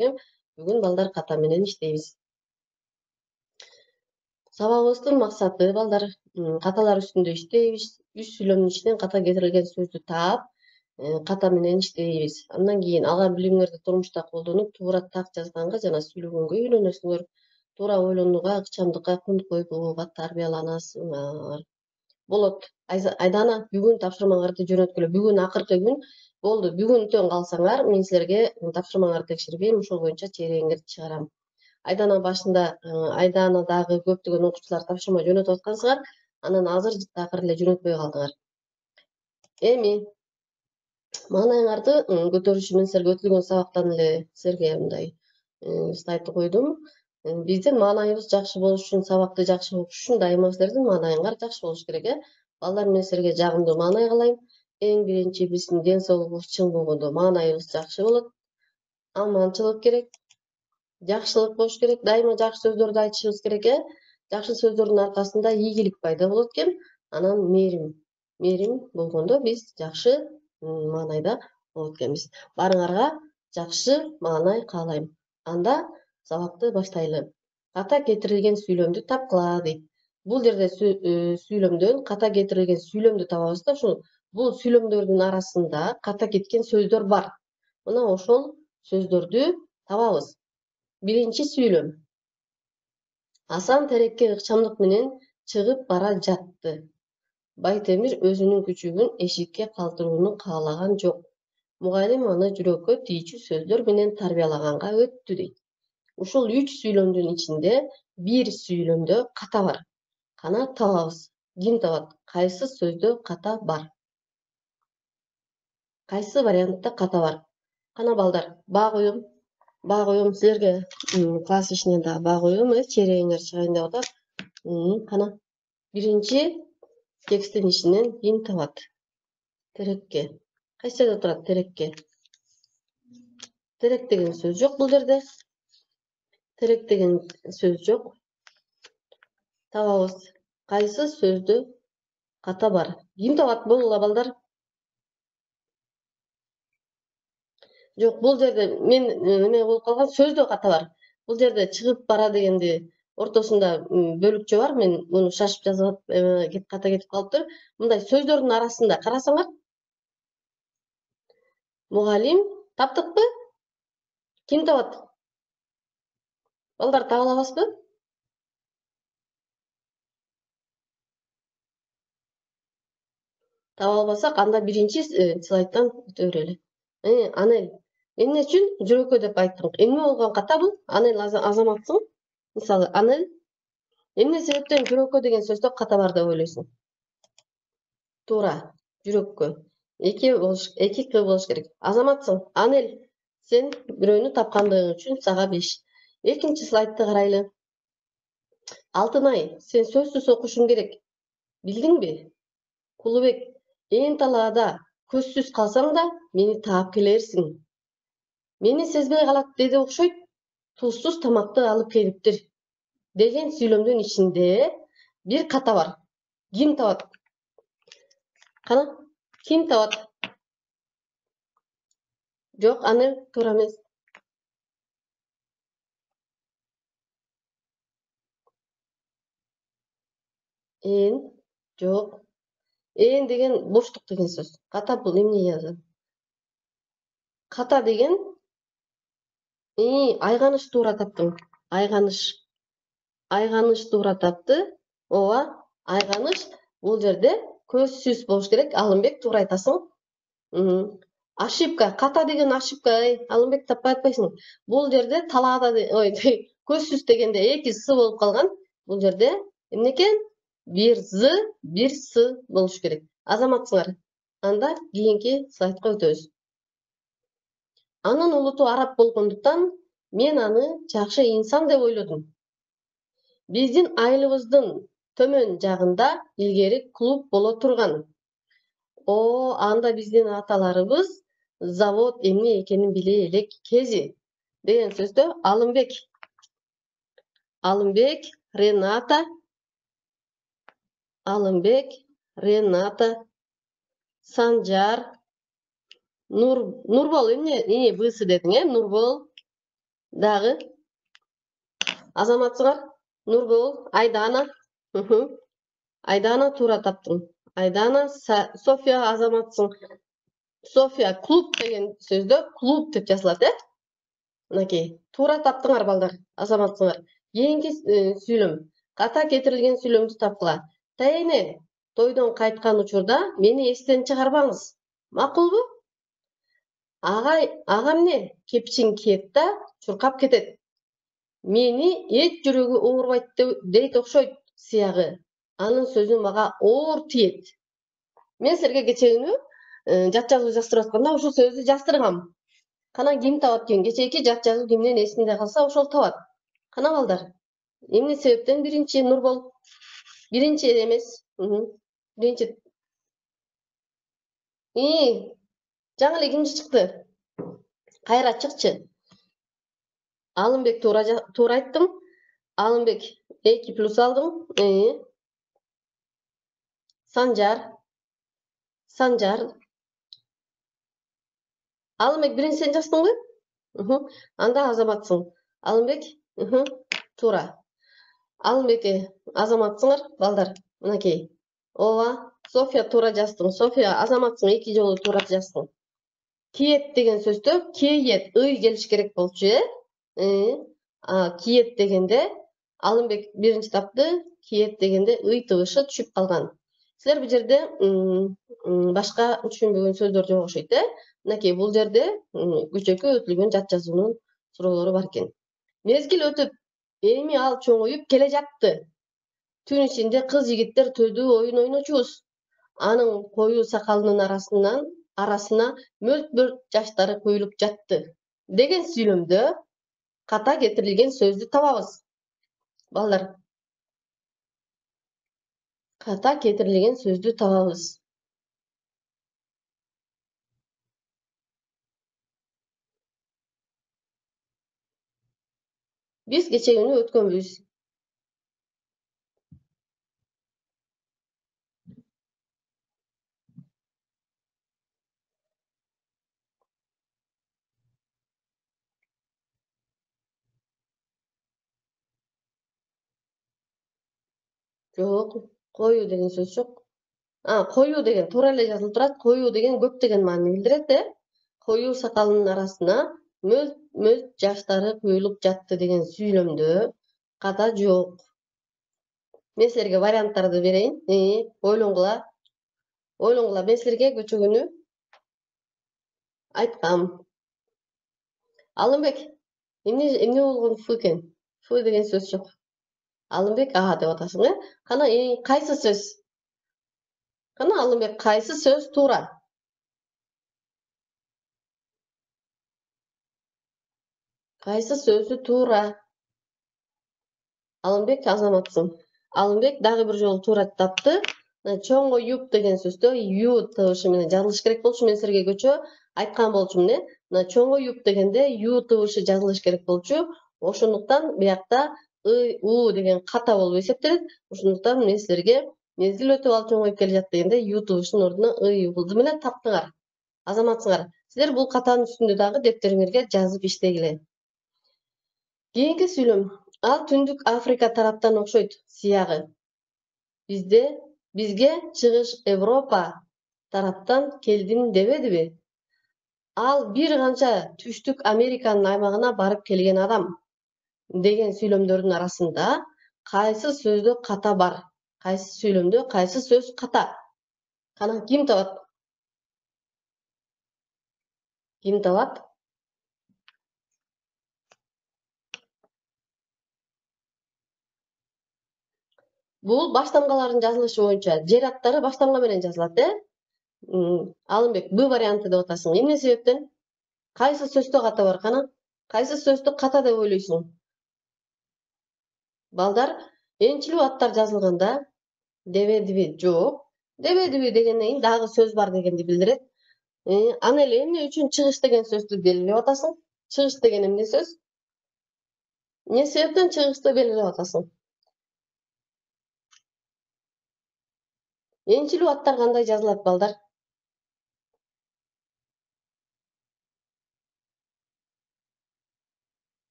экен. Бүгүн балдар ката менен иштейбиз. Сабагыбыздын максаты балдар каталар үстүндө иштейбиз. 3 сүйлөмдүн ичинен ката кетирилген сөздү таап, ката менен иштейбиз. Андан кийин ага билимиңерди турмушта колдонуп, туура так жазганга жана сүйлөгөнгө үйрөнөсүңөр. Туура ойлонууга, ыкчамдыкка, кунт койгууга тарбияланасыңар. Болот. Айдана бүгүн тапшырмаңарды жөнөткүлө. Бүгүн акыркы күн болду. Бүгүнтөн калсаңар, мен силерге тапшырмаңарды текшербейм, ошол боюнча чейреңерди чыгарам. Айдана башында айданадагы көптөгөн окуучулар тапшырма жөнөтүп аткансыңар, анан азыр такыр эле жөнөтпөй калдыңар. Эми маанайыңарды көтөрүш менен силерге өтүлгөн сабактан эле силерге мындай слайдты койдум. Биздин маанайыбыз жакшы болуш үчүн, сабакты жакшы окуш үчүн дайыма силердин маанайыңар жакшы болуш керек. Балдар менен силерге жагымдуу маанай каалайм. Эң биринчи биздин ден соолугубуз чың болгондо маанайыбыз жакшы болот. Аманчылык керек, жакшылык болуш керек. Дайыма жакшы сөздөрдү айтышыбыз керек. Жакшы сөздөрдүн аркасында ийгилик пайда болот экен. Анан мээрим болгондо биз жакшы маанайда болот экенбиз. Баарыңарга жакшы маанай каалайм. Анда сабакты баштайлы. Ката кетирилген сүйлөмдү тапкыла дейт. Бул жерде сүйлөмдөн ката кетирилген сүйлөмдү табабыз да, ушул бул сүйлөмдөрдүн арасында ката кеткен сөздөр бар. Мына ошол сөздөрдү табабыз. Биринчи сүйлөм. Асан терекке ыкчамдык менен чыгып бара жатты. Байтемир өзүнүн күчүгүн эшикке калтырууну каалаган жок. Мугалим аны жүрөккө тийчү сөздөр менен тарбиялаганга өттү дейт. Ушул 3 сүйлөмдүн ичинде бир сүйлөмдө ката бар. Кана табабыз. Ким табат? Кайсы сөздө ката бар? Кайсы вариантта ката бар? Кана балдар, баа коем силерге класс ишинен да баа коем, чейреңер чыгайын деп атат. Кана биринчи тексттин ичинен ким табат? Терекке. Кайсы жерде турат терекке? Терек деген сөз жок бул жерде. Терек деген сөз жок. Табабыз. Кайсы сөздө ката бар? Ким табат болула балдар? Жок, бул жерде мен неме болуп калган, сөздө ката бар. Бул жерде чыгып бара дегенди ортосунда бөлүкчө бар. Мен муну шашып жазып ката кетип калыптыр. Мындай сөздөрдүн арасында карасаңар. Мугалим таптыкпы? Ким табат? Балдар таба алабызбы? Таба албасак, анда биринчи слайдтан өтө берели. Анель. Эмне үчүн жүрөккө деп айттым? Эмне болгон ката бул? Анель азаматсың. Мисалы, Анель. Эмне себептен жүрөккө деген сөздө ката бар деп ойлойсуң? Туура, жүрөккө. Эки болуш керек. Азаматсың. Анель, сен бирөөнү тапкандыгың үчүн сага 5. Экинчи слайдты карайлы. Алтынай, сен сөзсүз окушуң керек. Билдиңби? Кулубек, ээн талаада көзсүз калсаң да мени таап келерсиң. Мени сезбей калат деди окшойт. Тузсуз тамакты алып келиптир. Деген сүйлөмдүн ичинде бир ката бар. Ким табат? Кана, ким табат? Жок, аны туура эмес. Жок. Ээн деген боштук деген сөз. Ката бул эмне жазат? Ката деген айганыш туура таптың. Айганыш туура тапты. Ооба, айганыш бул жерде көзсүз болуш керек. Алымбек туура айтасың. Ошибка, ката деген ошибка. Алымбек таппай атпайсың. Бул жерде талаада, көзсүз дегенде 2 с болуп калган. Бул жерде эмне экен? 1 з, 1 с болуш керек. Азаматсыңар. Анда кийинки слайдка өтөбүз. Анын улуту араб болгондуктан мен аны жакшы инсан деп ойлодум. Биздин айылыбыздын төмөн жагында илгери клуб боло турган. Анда биздин аталарыбыз завод эмне экенин биле элек кези. Деген сөздө Алымбек, Рената, Санжар, Нурбол эмне бысы дедиң, Нурбол, Дагы азаматсыңар. Нурбол, Айдана. Айдана туура таптың. Айдана, София азаматсың. София клуб деген сөздө клуб деп жазылат, Мынакей. Туура таптыңар балдар, азаматсыңар. Кийинки сүйлөм. Ката кетирилген сүйлөмдү тапкыла. Тайэне, тойдон кайткан учурда мени эстен чыгарбаңыз. Макулбу? Ага эмне? Кепчиң киет да чуркап кетет. Мени эч жүрөгү оорубайт дейт окшойт сыягы. Анын сөзү мага оор тиет. Мен силерге кечээ жат жазуу жаздырып атканда ушул сөздү жаздыргам. Кана ким табат экен? Кечээки жат жазуу кимдин эсинде калса ошол табат. Кана балдар. Эмне себептен биринчи Нурбол? Биринчи эмес. Биринчи. Жаңы эле кимчи чыкты? Кайра чыкчы. Алымбек туура айттым. Алымбек 2+ алдым. Санжар. Алымбек биринчи сен жаздың ғой? Анда азаматсың. Алымбек, туура. Алымбекке азаматсыңар, балдар. Мынакей. Ооба, София туура жаздың. София азаматсың, 2 жолу туура жаздың. Киет деген сөздө киет ый келиш керек болчу, киет дегенде Алымбек биринчи тапты, киет дегенде ый тыбышы түшүп калган. Силер бул жерде башка түшүнбөгөн сөздөр жок окшойт, Мынакей бул жерде көчөккө өтүлгөн жат жазуунун суроолору бар экен. Мезгил өтүп, эми ал чоңоюп келе жатты. Түн ичинде кыз жигиттер төдүү оюн ойночубуз. Анын коюу сакалынын арасына мөлт-мөлт жаштары куюлуп жатты. Деген сүйлөмдө ката кетирилген сөздү табабыз. Балдар. Ката кетирилген сөздү табабыз. Биз кечээ өткөнбүз. Жок, коюу деген сөз жок. Коюу деген туура эле жазылып турат. Коюу деген көптөгөн маанини билдирет, Коюу сакалынын арасына мөлт жаштары куюлуп жатты деген сүйлөмдө ката жок. Мен силерге варианттарды берейин. Ойлонгула. Мен силерге көчөгөнү айткам. Алымбек, эмне болгон ф экен? Ф деген сөз жок. Алымбек деп атасың, Кана кайсы сөз? Кана Алымбек, кайсы сөз туура? Кайсы сөзү туура? Алымбек азаматсың. Алымбек дагы бир жолу туура тапты. Чоңоюп деген сөздө ю тыбышы менен жазылыш керек болчу. Мен силерге көчө айткан болчумун, чоңоюп дегенде ю тыбышы жазылыш керек болчу. Ошондуктан биякта у деген ката болуп эсептелет. Ошондуктан мен силерге мезгил өтүп ал чоңоюп келе жатты дегенде ю тыбышынын ордуна юбулду менен таптыңар. Азаматсыңар. Силер бул катанын үстүндө дагы дептериңерге жазып иштегиле. Кийинки сүйлөм. Ал Түндүк Африка тараптан окшойт сыягы. Бизге Чыгыш Европа тараптан келдим дебедиби? Ал бир канча Түштүк Американын аймагына барып келген адам. Деген сүйлөмдөрдүн арасында кайсы сөздө ката бар? Кайсы сүйлөмдө кайсы сөз ката? Кана ким табат? Ким табат? Бул баштамгалардын жазылышы боюнча жер аттары баштамга менен жазылат, Алымбек Б варианты деп атасың. Эмне себептен? Кайсы сөздө ката бар? Кана кайсы сөздү ката деп ойлойсуң? Балдар, энчилүү аттар жазылганда дебедиби? Жок. Дебедиби дегенден кийин дагы сөз бар дегенди билдирет. Аны эле эмне үчүн чыгыш деген сөздү белгилеп атасың? Чыгыш деген эмне сөз? Эмне себептен чыгышты белгилеп атасың? Энчилүү аттар кандай жазылат, балдар?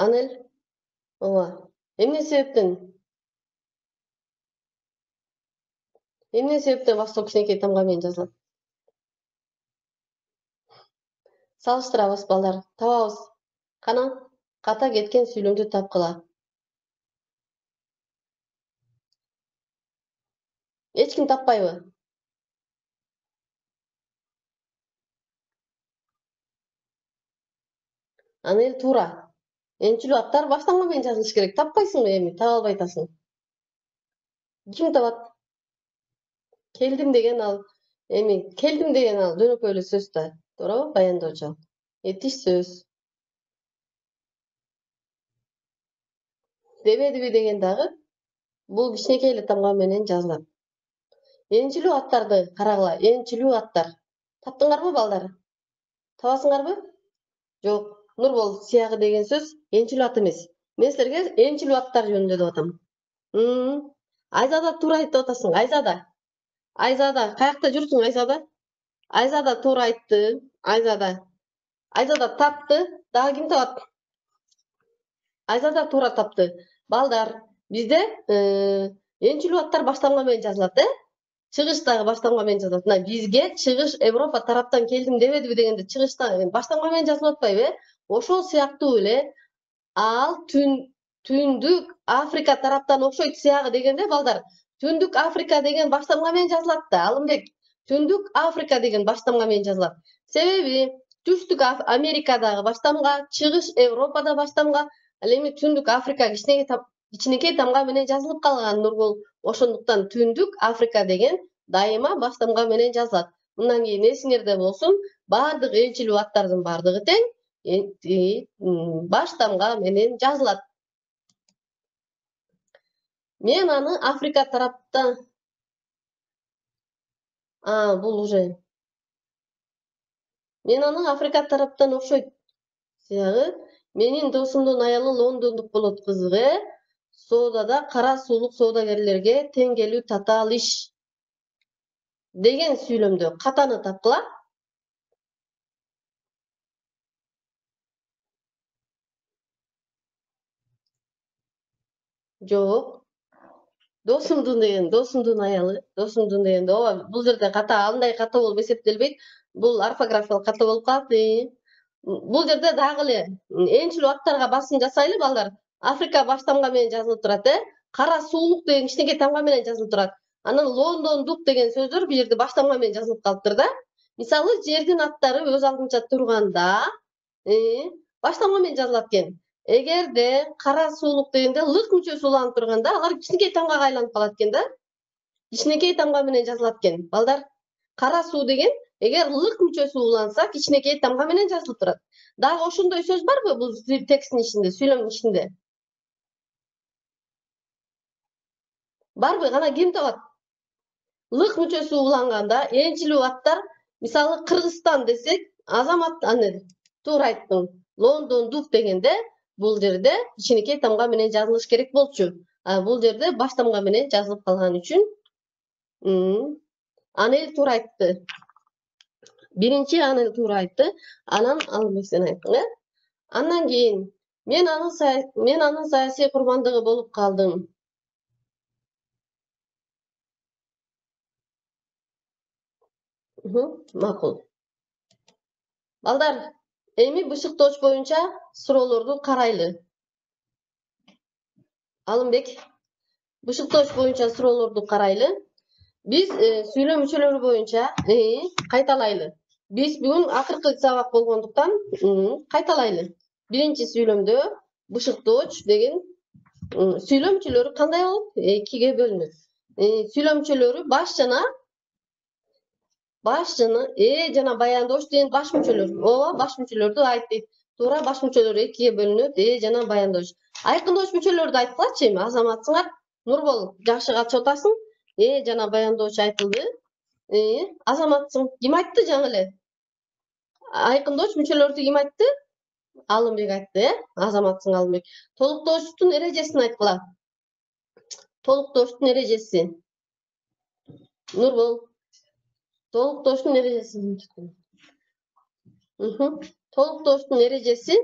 Анель, ооба. Эмне себептен? Эмне себептен баштоо кичинекей тамга менен жазылат? Салыштырабыз балдар, табабыз. Кана, ката кеткен сүйлөмдү тапкыла. Эч ким таппайбы? Анель туура. Энчилүү аттар баштамга менен жазылыш керек. Таппайсыңбы эми? Таба албай атасың. Ким табат? Келдим деген ал. Эми келдим деген ал жөнөкөй эле сөз да. Туурабы, баяндоочу? Этиш сөз. Дебедиби деген дагы бул кичинекей эле тамга менен жазылат. Энчилүү аттарды карагыла. Энчилүү аттар. Таптыңарбы балдар? Табасыңарбы? Жок. Нурбол сыягы деген сөз энчилүү ат эмес. Мен силерге энчилүү аттар жөнүндө деп атам. Айзада туура айтып атасың. Айзада. Айзада, каякта жүрсүң Айзада? Айзада туура айтты. Айзада. Айзада тапты. Дагы ким табат? Айзада туура тапты. Балдар, бизде энчилүү аттар баштамга менен жазылат, Чыгыштагы баштамга менен жазылат. Мына бизге чыгыш Европа тараптан келдим дебедиби дегенде чыгыштагы баштамга менен жазылып атпайбы, Ошол сыяктуу эле ал Түндүк Африка тараптан окшойт сыягы дегенде балдар, Түндүк Африка деген баштамга менен жазылат да, Алымбек. Түндүк Африка деген баштамга менен жазылат. Себеби Түштүк Америкадагы баштамга, Чыгыш Европада баштамга, ал эми Түндүк Африка кичинекей тамга менен жазылып калган Нургул. Ошондуктан Түндүк Африка деген дайыма баштамга менен жазылат. Мындан кийин эсиңерде болсун, баардык энчилүү аттардын баардыгы тең баштамга менен жазылат. Мен аны Африка тараптан бул уже мен аны Африка тараптан окшойт сыягы. Менин досумдун аялы лондондук болот кызыгы. Соодада кара суулук соодагерлерге тең келүү татаал иш деген сүйлөмдө катаны тапкыла. Жок. Досумдун аялы, ооба, бул жерде ката, андай ката болуп эсептелбейт. Бул орфографиялык ката болуп калат. Бул жерде дагы эле энчилүү аттарга басым жасайлы балдар. Африка баштамга менен жазылып турат, Кара суулук деген кичинекей тамга менен жазылып турат. Анан Лондондук деген сөздөр бул жерде баштамга менен жазылып калыптыр да. Мисалы, жердин аттары өз алдынча турганда, баштамга менен жазылат экен. Эгерде кара суулук дегенде лык мүчөсү уланып турганда, алар кичинекей тамгага айланып калат экен да. Кичинекей тамга менен жазылат экен. Балдар, кара суу деген эгер лык мүчөсү уланса, кичинекей тамга менен жазылып турат. Дагы ошондой сөз барбы бул тексттин ичинде, сүйлөмдүн ичинде? Барбы? Кана ким табат? Лык мүчөсү уланганда энчилүү аттар, мисалы Кыргызстан десек, Азамат туура айттың. Лондондук дегенде бул жерде кичинекей тамга менен жазылыш керек болчу. Бул жерде баштамга менен жазылып калган үчүн Анель туура айтты. Биринчи Анель туура айтты. Анан Алымбек сен айттың, Андан кийин мен анын саясий курмандыгы болуп калдым. Макул. Балдар, эми бышыктооч боюнча суроолорду карайлы. Алымбек, бышыктооч боюнча суроолорду карайлы. Биз сүйлөм мүчөлөрү боюнча кайталайлы. Биз бүгүн акыркы сабак болгондуктан кайталайлы. Биринчи сүйлөмдө бышыктооч деген сүйлөм мүчөлөрү кандай болот? Экиге бөлүнөт. Сүйлөм мүчөлөрү баш жана жана баяндооч деген баш мүчөлөр. Ооба, баш мүчөлөрдү айтты. Туура, баш мүчөлөрү экиге бөлүнөт, жана баяндооч. Айкындооч мүчөлөрдү айткылачы эми, Азаматсыңар. Нурбол, жакшы катышып атасың. Жана баяндооч айтылды. Азаматсың. Ким айтты жаңы эле? Айкындооч мүчөлөрдү ким айтты? Алымбек айтты, Азаматсың Алымбек. Толуктоочтун эрежесин айткыла. Толуктоочтун эрежеси. Нурбол. Толуктоочтун эрежеси. Толуктоочтун эрежеси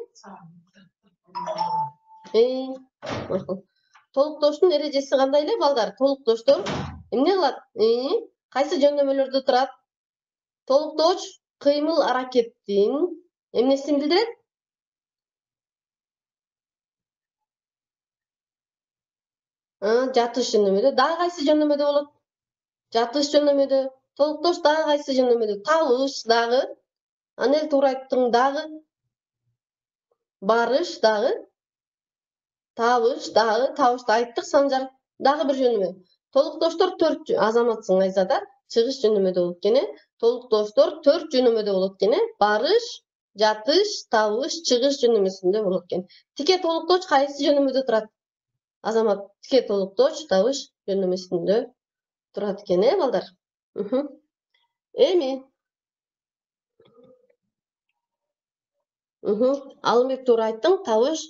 Толуктоштун эрежеси кандай эле балдар? Толуктоштор эмне кылат? Кайсы жөндөмөлөрдө турат? Толукточ кыймыл аракеттин эмнесин билдирет? Жатыш жөндөмөдө. Дагы кайсы жөндөмөдө болот? Жатыш жөндөмөдө. Толуктош дагы кайсы жөндөмөдө? Табыш дагы. Аны эле туура айттың дагы. Барыш дагы. Табыш дагы. Табышты айттык Санжар. Дагы бир жөндөмө. Толуктоштор 4 азаматсың Айзада. Чыгыш жөндөмөдө болот экен. Толуктоштор 4 жөндөмөдө болот экен. Барыш, жатыш, табыш, чыгыш жөндөмөсүндө болот экен. Тике толукточ кайсы жөндөмөдө турат? Азамат тике толукточ табыш жөндөмөсүндө турат экен, балдар. Эми Алымбек туура айттың, табыш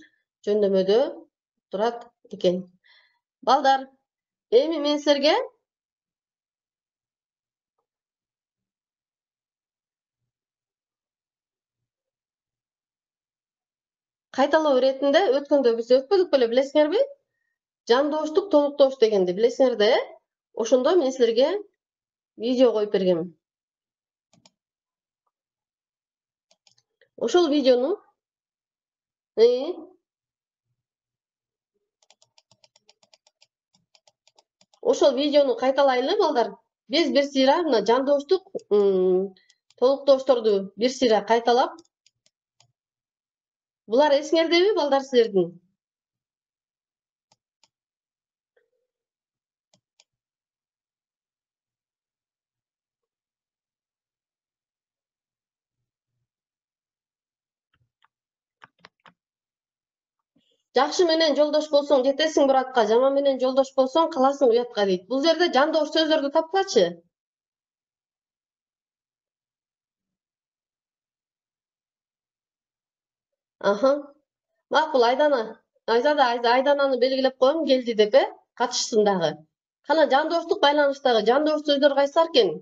жөндөмөдө турат экен. Балдар, эми мен силерге кайталоо иретинде өткөндө биз өтпөдүк беле, билесиңерби? Жандоштук, толуктош дегенди билесиңер да, ошондо мен силерге видео коюп бергем. Ошол видеону кайталайлы, балдар. Биз бир сыйра мына жандоштук, толуктошторду бир сыйра кайталап, булар эсиңердеби, балдар, силердин? Жакшы менен жолдош болсоң жетесиң буратка, жаман менен жолдош болсоң каласың уятка дейт. Бул жерде жандош сөздөрдү тапкачы. Макул, Айдананы белгилеп коем, келди деп, катышсын дагы. Кана жандоштук байланыштагы жандош сөздөр кайсылар экен?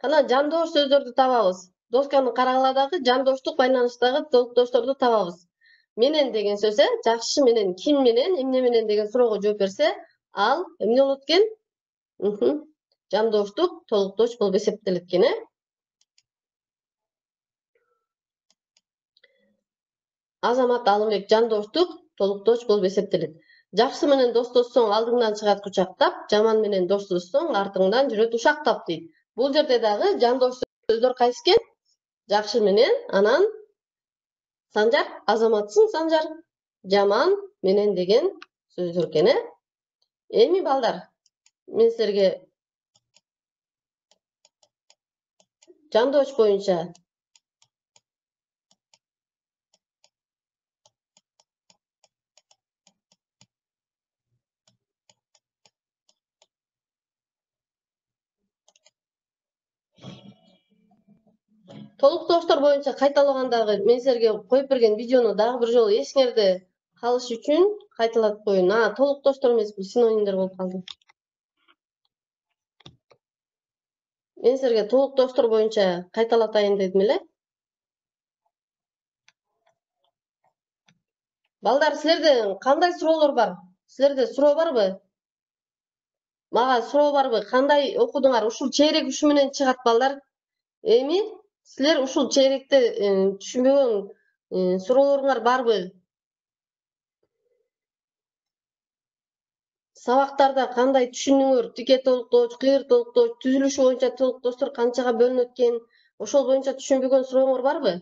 Кана жандош сөздөрдү табабыз. Досканы карагыла дагы жандоштук байланыштагы толуктошторду табабыз. Менен деген сөз, жакшы менен, ким менен, эмне менен деген суроого жооп берсе, ал эмне болот экен? Жандоштук толуктош болуп эсептелет экен, Азамат Алымбек жандоштук толуктош болуп эсептелет. Жакшы менен достошсоң алдыңдан чыгат кучактап, жаман менен достошсоң артыңдан жүрөт ушактап дейт. Бул жерде дагы жандош сөздөр кайсы экен? Жакшы менен, анан Санжар, азаматсың Санжар. Жаман менен деген сөздөр экен, Эми балдар, мен силерге жандош боюнча толуктоштор боюнча кайталагандагы мен силерге коюп берген видеону дагы бир жолу эсиңерде калыш үчүн кайталатып коеюн. Толуктоштор эмес, бул синонимдер болуп калды. Мен силерге толуктоштор боюнча кайталатайын дедим эле. Балдар, силерде кандай суроолор бар? Силерде суроо барбы? Мага суроо барбы? Кандай окудуңар? Ушул чейрек ушу менен чыгат, балдар. Эми силер ушул чейректе түшүнбөгөн суроолоруңар барбы? Сабактарда кандай түшүндүңөр? Тике толуктош, кыйыр толуктош, түзүлүшү боюнча толуктоштор канчага бөлүнөт экен? Ошол боюнча түшүнбөгөн сурооңор барбы?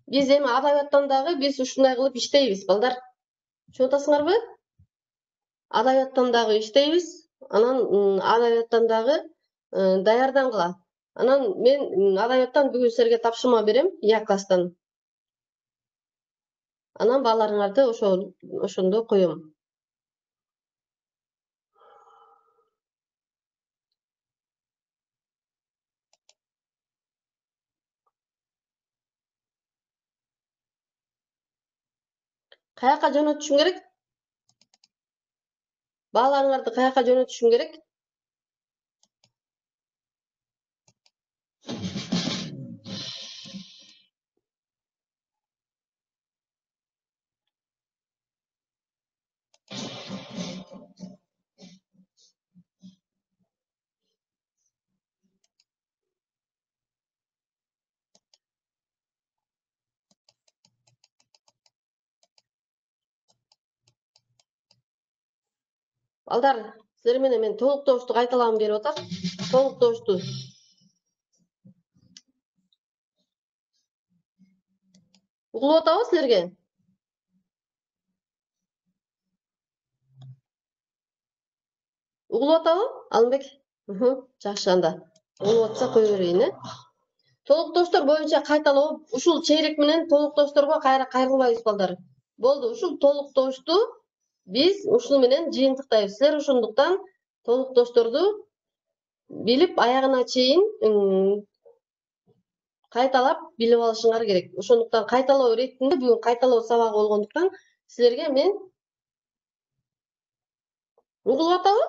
Биз эми адабияттан дагы биз ушундай кылып иштейбиз, балдар. Түшүнүп атасыңарбы? Адабияттан дагы иштейбиз. Анан адабияттан дагы даярдангыла. Анан мен адабияттан бүгүн силерге тапшырма берем, Я класстан. Анан бааларыңарды ошондо коем. Каяка жөнөтүшүм керек? Бааларыңарды каяка жөнөтүшүм керек? Балдар, силер менен мен толуктоошту кайталагым келип атат. Толуктоошту. Угулуп атабы силерге? Угулуп атабы? Алымбек? Жакшы анда. Угулуп атса кое берейин, Толуктоштор боюнча кайталоо ушул чейрек менен толуктошторго кайра кайрылбайбыз балдар. Болду, ушул толуктошту биз ушул менен жыйынтыктайбыз. Силер ошондуктан толуктошторду билип аягына чейин кайталап билип алышыңар керек. Ошондуктан кайталоо иретинде бүгүн кайталоо сабагы болгондуктан силерге мен угулуп атабы?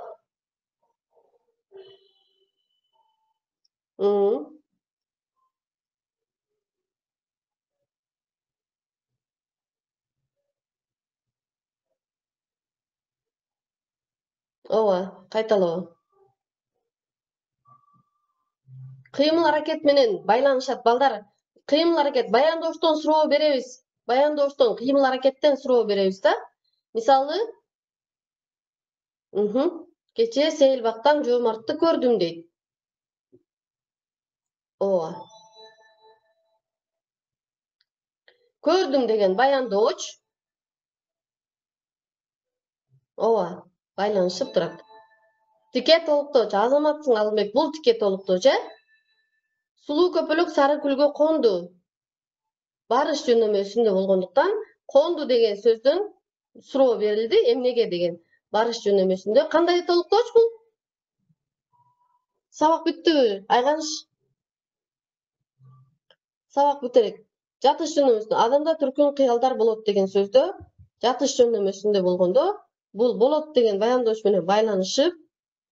Ооба, кайталоо. Кыймыл аракет менен байланышат балдар. Кыймыл аракет баяндооштон суроо беребиз. Баяндооштон кыймыл аракеттен суроо беребиз да. Мисалы, кечээ Сейилбактан Жоомартты көрдүм дейт. Ооба. Көрдүм деген баяндооч. Ооба, байланышып турат. Тике толуктооч, азаматсың Алымбек, бул тике толуктооч, Сулуу көпөлөк сары күлгө конду. Барыш жөнөмөсүндө болгондуктан конду деген сөздөн суроо берилди, эмнеге деген. Барыш жөнөмөсүндө кандай толуктооч бул? Сабак бүттүбү? Айганыш. Сабак бүтерек. Жатыш жөнөмөсүндө адамда түркүн кыялдар болот деген сөздө жатыш жөнөмөсүндө болгондо бул болот деген баяндооч менен байланышып